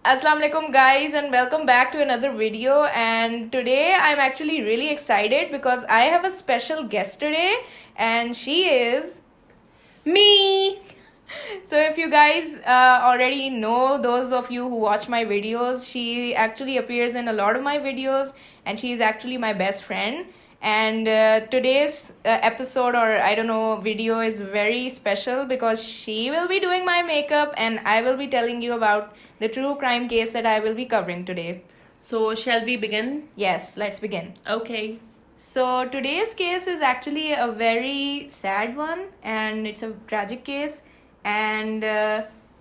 Assalamu alaikum guys, and welcome back to another video. And today I'm actually really excited because I have a special guest today, and she is me. So if you guys already know, those of you who watch my videos, she actually appears in a lot of my videos, and she is actually my best friend. And today's episode, or I don't know, video is very special because she will be doing my makeup and I will be telling you about the true crime case that I will be covering today. So, shall we begin? Yes, let's begin. Okay. So today's case is actually a very sad one, and it's a tragic case. And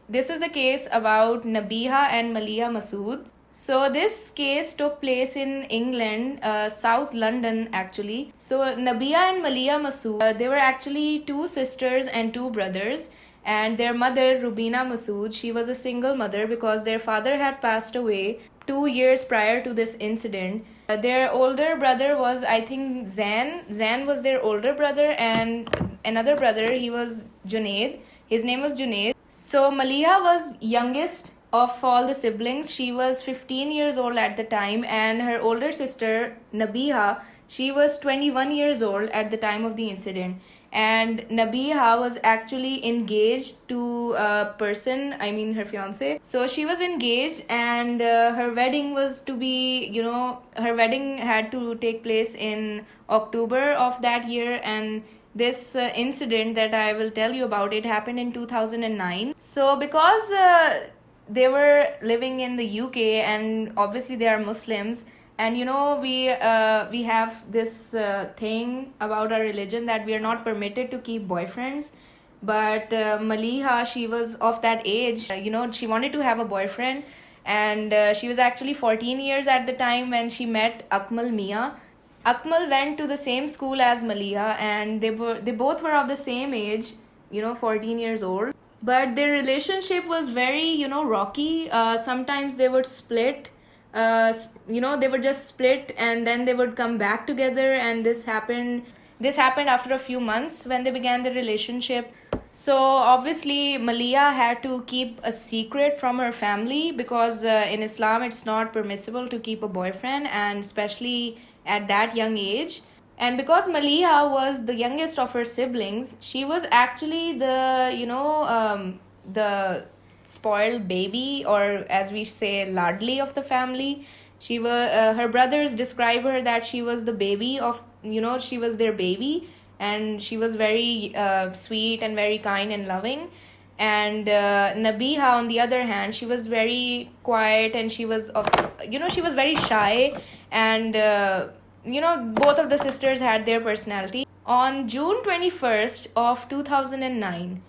this is the case about Nabiha and Maliha Masud. So this case took place in England, South London actually. So Nabiha and Maliha Masud, they were actually two sisters and two brothers. And their mother, Rubina Masud, she was a single mother because their father had passed away 2 years prior to this incident. Their older brother was, I think, Zan. Zan was their older brother, and another brother, he was Junaid. His name was Junaid. So Maliha was youngest of all the siblings. She was 15 years old at the time, and her older sister, Nabiha, she was 21 years old at the time of the incident. And Nabiha was actually engaged to a person, I mean her fiance. So she was engaged, and her wedding was to be, her wedding had to take place in October of that year. And this incident that I will tell you about, it happened in 2009. So because they were living in the UK, and obviously they are Muslims, and we have this thing about our religion that we are not permitted to keep boyfriends. But Maliha, she was of that age, she wanted to have a boyfriend. And she was actually 14 years at the time when she met Akmal Mia. Akmal went to the same school as Maliha, and they both were of the same age, 14 years old. But their relationship was very, rocky. Sometimes they would split. They would just split, and then they would come back together. And this happened after a few months when they began the relationship. So obviously Maliha had to keep a secret from her family because in Islam it's not permissible to keep a boyfriend, and especially at that young age. And because Maliha was the youngest of her siblings, she was actually the spoiled baby, or as we say, ladli of the family. She was her brothers describe her that she was the baby of, she was their baby, and she was very sweet and very kind and loving. And Nabiha, on the other hand, she was very quiet, and she was she was very shy. And both of the sisters had their personality. On June 21st of 2009,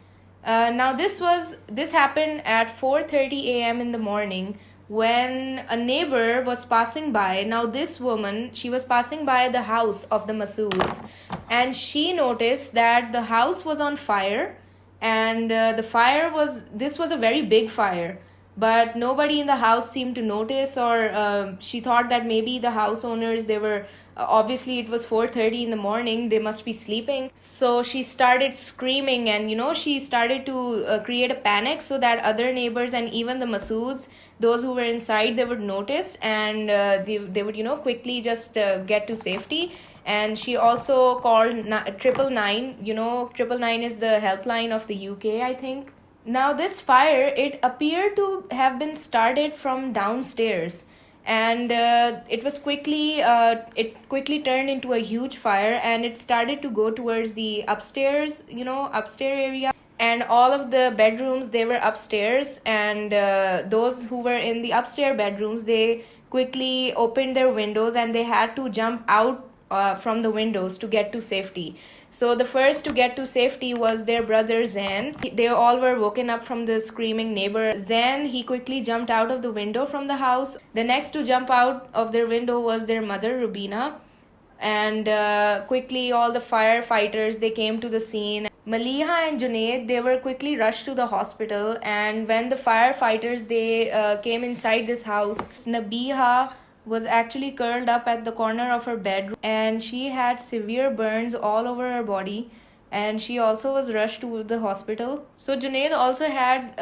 now this happened at 4:30 a.m. in the morning, when a neighbor was passing by. Now this woman, she was passing by the house of the Masuds, and she noticed that the house was on fire. And this was a very big fire, but nobody in the house seemed to notice, or she thought that maybe the house owners, they were obviously it was 4:30 in the morning, they must be sleeping. So she started screaming, and she started to create a panic so that other neighbors and even the Masuds, those who were inside, they would notice, and they would quickly just get to safety. And she also called 999. 999 is the helpline of the UK, I think. Now this fire, it appeared to have been started from downstairs, and it quickly turned into a huge fire, and it started to go towards the upstairs area. And all of the bedrooms, they were upstairs, and those who were in the upstairs bedrooms, they quickly opened their windows, and they had to jump out from the windows to get to safety. So the first to get to safety was their brother Zan. They all were woken up from the screaming neighbor. Zan, he quickly jumped out of the window from the house. The next to jump out of their window was their mother, Rubina. And quickly all the firefighters, they came to the scene. Maliha and Junaid, they were quickly rushed to the hospital. And when the firefighters, they came inside this house, Nabiha was actually curled up at the corner of her bedroom, and she had severe burns all over her body, and she also was rushed to the hospital. So Junaid also had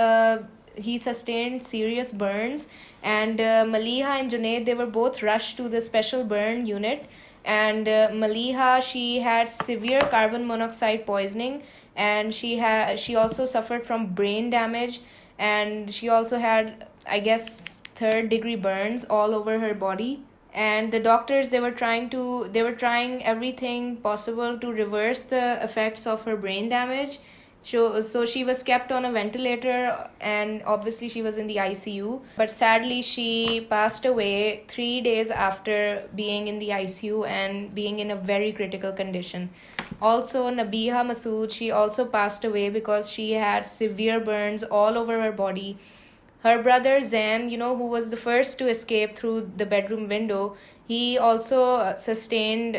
he sustained serious burns, and Maliha and Junaid, they were both rushed to the special burn unit. And Maliha, she had severe carbon monoxide poisoning, and she also suffered from brain damage, and she also had, I guess, third degree burns all over her body. And the doctors, they were trying everything possible to reverse the effects of her brain damage. So she was kept on a ventilator, and obviously she was in the ICU. But sadly, she passed away 3 days after being in the ICU and being in a very critical condition. Also, Maliha Masud, she also passed away because she had severe burns all over her body. Her brother Zain, who was the first to escape through the bedroom window, he also sustained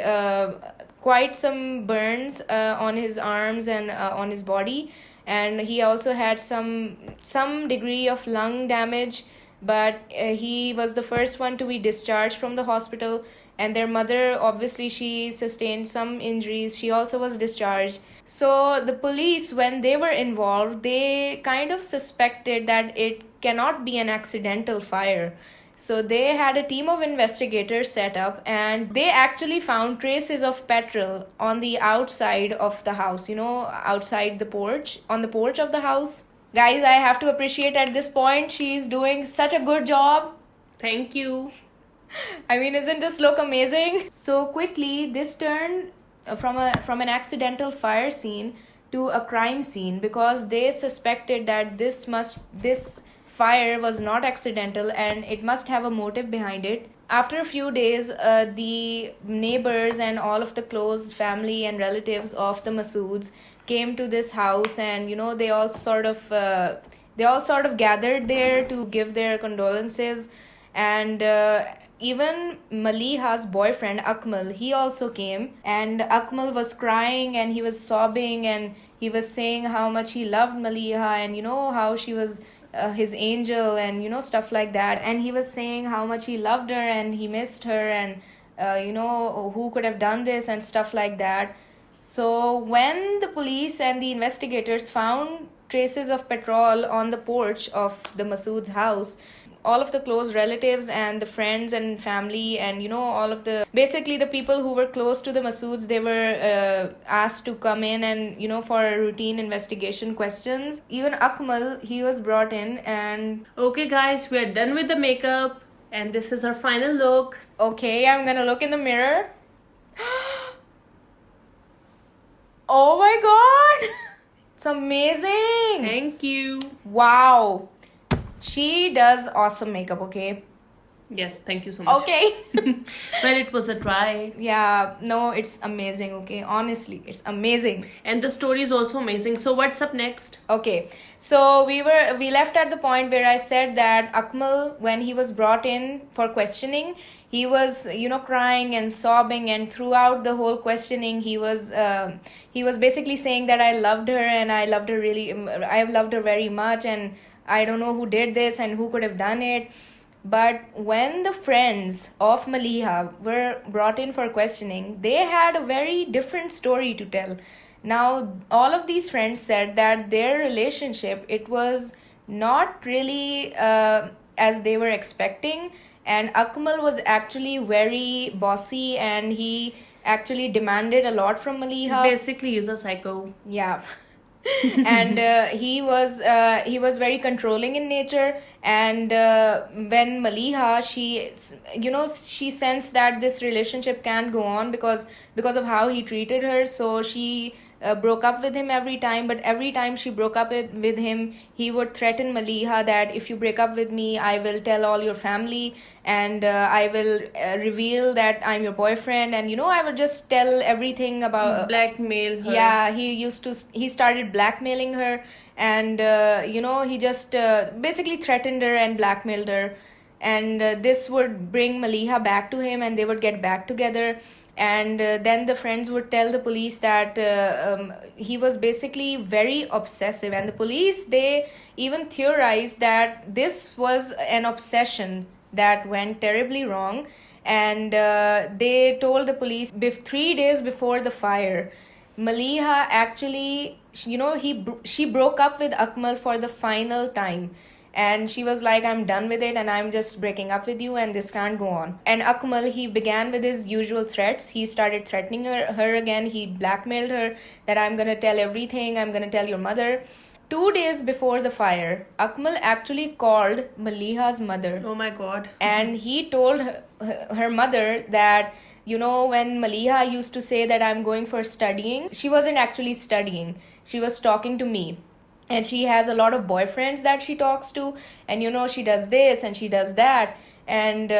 quite some burns on his arms and on his body, and he also had some degree of lung damage. But he was the first one to be discharged from the hospital. And their mother, obviously, she sustained some injuries. She also was discharged. So the police, when they were involved, they kind of suspected that it cannot be an accidental fire. So they had a team of investigators set up, and they actually found traces of petrol on the outside of the house, outside the porch, on the porch of the house. Guys, I have to appreciate at this point, she's doing such a good job. Thank you. I mean, isn't this look amazing? So quickly, this turned from an accidental fire scene to a crime scene, because they suspected that this fire was not accidental and it must have a motive behind it. After a few days, the neighbors and all of the close family and relatives of the Masuds came to this house, and they all sort of gathered there to give their condolences. And even Maliha's boyfriend Akmal, he also came, and Akmal was crying and he was sobbing, and he was saying how much he loved Maliha, and how she was his angel, and stuff like that. And he was saying how much he loved her and he missed her, and who could have done this and stuff like that. So when the police and the investigators found traces of petrol on the porch of the Masud's house, all of the close relatives and the friends and family, and all of basically the people who were close to the Masuds, they were asked to come in and for routine investigation questions. Even Akmal, he was brought in. And okay guys, we are done with the makeup, and this is our final look. Okay, I'm gonna look in the mirror. Oh my god, it's amazing. Thank you. Wow, she does awesome makeup. Okay. Yes, thank you so much. Okay. Well, it was a try. Yeah, no, it's amazing. Okay, honestly, it's amazing. And the story is also amazing. So what's up next? Okay, so we left at the point where I said that Akmal, when he was brought in for questioning, he was crying and sobbing, and throughout the whole questioning he was basically saying that I loved her, and I loved her very much, and I don't know who did this and who could have done it. But when the friends of Maliha were brought in for questioning, they had a very different story to tell. Now, all of these friends said that their relationship, it was not really as they were expecting, and Akmal was actually very bossy, and he actually demanded a lot from Maliha. Basically, he's a psycho. Yeah. And he was very controlling in nature. And when Maliha, she sensed that this relationship can't go on because of how he treated her, so she broke up with him every time. But every time she broke up with him, he would threaten Maliha that if you break up with me, I will tell all your family, and I will reveal that I'm your boyfriend, and I will just tell everything about blackmail her. Yeah, he started blackmailing her, and he just basically threatened her and blackmailed her. And this would bring Maliha back to him, and they would get back together. And then the friends would tell the police that he was basically very obsessive, and the police, they even theorized that this was an obsession that went terribly wrong. And they told the police 3 days before the fire, Maliha actually, she broke up with Akmal for the final time. And she was like, I'm done with it and I'm just breaking up with you and this can't go on. And Akmal, he began with his usual threats. He started threatening her again. He blackmailed her that I'm gonna tell everything, I'm gonna tell your mother. 2 days before the fire, Akmal actually called Maliha's mother. Oh my god. And he told her mother that, you know, when Maliha used to say that I'm going for studying, she wasn't actually studying. She was talking to me. And she has a lot of boyfriends that she talks to, and you know, she does this and she does that, and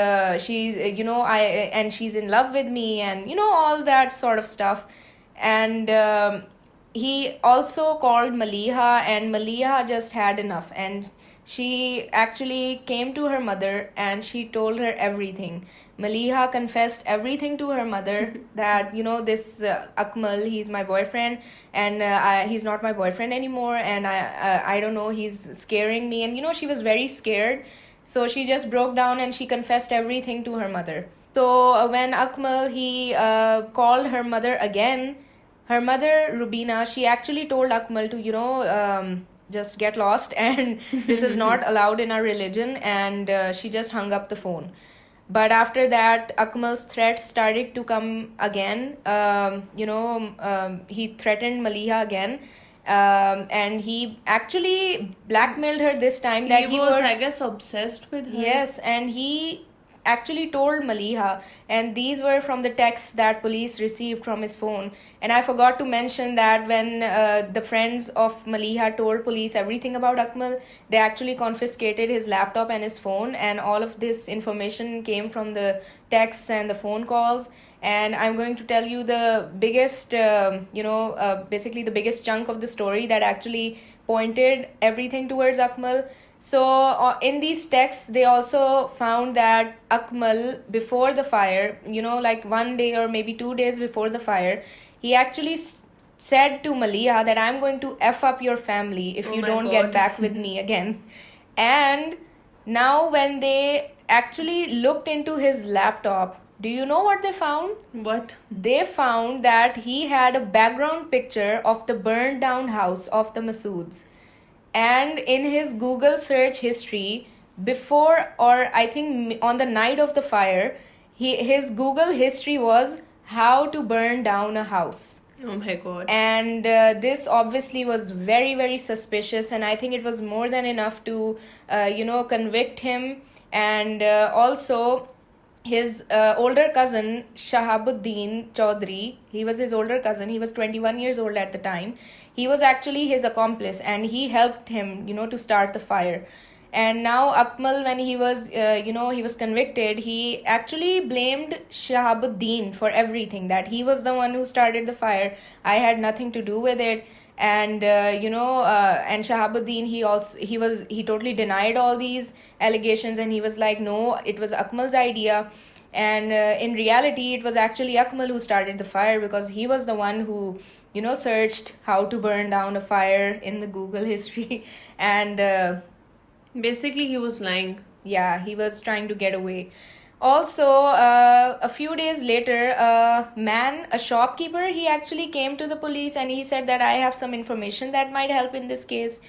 she's you know, and she's in love with me, and you know, all that sort of stuff. And he also called Maliha, and Maliha just had enough, and she actually came to her mother and she told her everything. Maliha confessed everything to her mother that, you know, this Akmal, he's my boyfriend, and he's not my boyfriend anymore, and I don't know, he's scaring me. And you know, she was very scared, so she just broke down and she confessed everything to her mother. So when Akmal, he called her mother again, her mother Rubina, she actually told Akmal to, you know, just get lost, and this is not allowed in our religion, and she just hung up the phone. But after that, Akmal's threats started to come again. He threatened Maliha again. And he actually blackmailed her this time. That he was, I guess, obsessed with her. Yes, and he actually told Maliha, and these were from the texts that police received from his phone. And I forgot to mention that when the friends of Maliha told police everything about Akmal, they actually confiscated his laptop and his phone, and all of this information came from the texts and the phone calls. And I'm going to tell you the biggest, basically the biggest chunk of the story that actually pointed everything towards Akmal. So in these texts, they also found that Akmal, before the fire, you know, like 1 day or maybe 2 days before the fire, he actually said to Maliha that I'm going to F up your family if you don't get back with me again. And now when they actually looked into his laptop, do you know what they found? What? They found that he had a background picture of the burned down house of the Masuds. And in his Google search history, before, or I think on the night of the fire, his Google history was how to burn down a house. Oh my god. And this obviously was very, very suspicious, and I think it was more than enough to, convict him. And also, his older cousin, Shahabuddin Chaudhry, he was his older cousin. He was 21 years old at the time. He was actually his accomplice, and he helped him, you know, to start the fire. And now Akmal, when he was, he was convicted, he actually blamed Shahabuddin for everything, that he was the one who started the fire. I had nothing to do with it. And, and Shahabuddin, he totally denied all these allegations, and he was like, no, it was Akmal's idea. And in reality, it was actually Akmal who started the fire, because he was the one who, you know, searched how to burn down a fire in the Google history. And basically, he was lying. Yeah, he was trying to get away. Also, a few days later, a shopkeeper, he actually came to the police and he said that I have some information that might help in this case.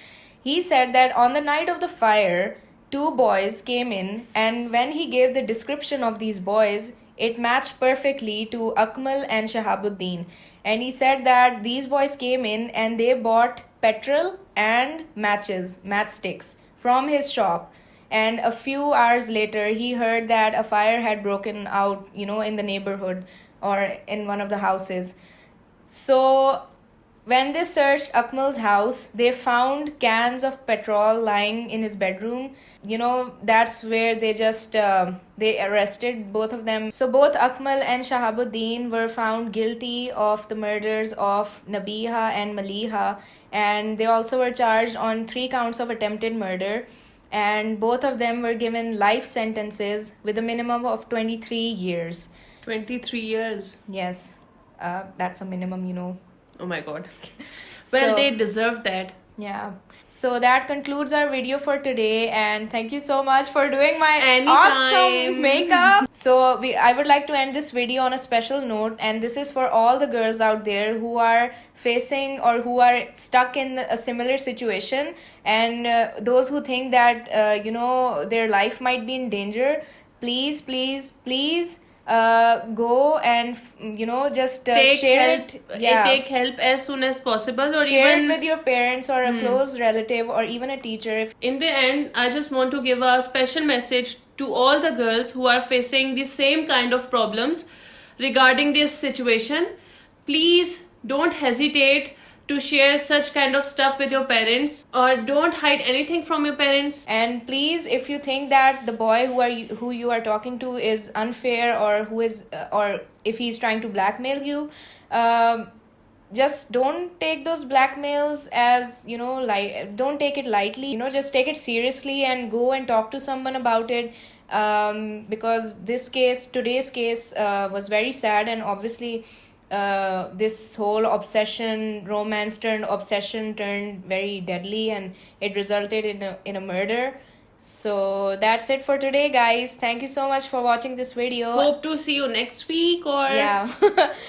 He said that on the night of the fire, 2 boys came in, and when he gave the description of these boys, it matched perfectly to Akmal and Shahabuddin. And he said that these boys came in and they bought petrol and matchsticks from his shop. And a few hours later, he heard that a fire had broken out, you know, in the neighborhood or in one of the houses. So when they searched Akmal's house, they found cans of petrol lying in his bedroom. You know, that's where they just, they arrested both of them. So both Akmal and Shahabuddin were found guilty of the murders of Nabiha and Maliha. And they also were charged on 3 counts of attempted murder. And both of them were given life sentences with a minimum of 23 years. 23 years? Yes, that's a minimum, you know. Oh my god. Well, they deserved that. Yeah. So that concludes our video for today, and thank you so much for doing my awesome Anytime. makeup. So I would like to end this video on a special note, and this is for all the girls out there who are facing or who are stuck in a similar situation, and those who think that their life might be in danger. Please, please, please go and just Take share help. it. Yeah, Take help as soon as possible, or share even it with your parents or a close relative or even a teacher. in the end, I just want to give a special message to all the girls who are facing the same kind of problems regarding this situation. Please don't hesitate to share such kind of stuff with your parents, or don't hide anything from your parents. And please, if you think that the boy who you are talking to is unfair, or who is or if he's trying to blackmail you, just don't take those blackmails as don't take it lightly. Just take it seriously and go and talk to someone about it, because today's case was very sad, and obviously this whole romance turned obsession turned very deadly, and it resulted in a murder. So that's it for today, guys. Thank you so much for watching this video. Hope to see you next week, or Yeah.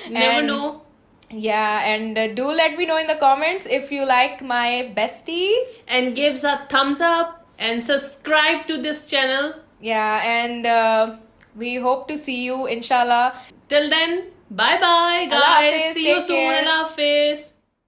never And- know. Yeah, and do let me know in the comments if you like my bestie. And gives a thumbs up and subscribe to this channel. Yeah, and we hope to see you, inshallah. Till then, bye bye Allah guys. Hafiz, See you take soon. care. Allah Hafiz.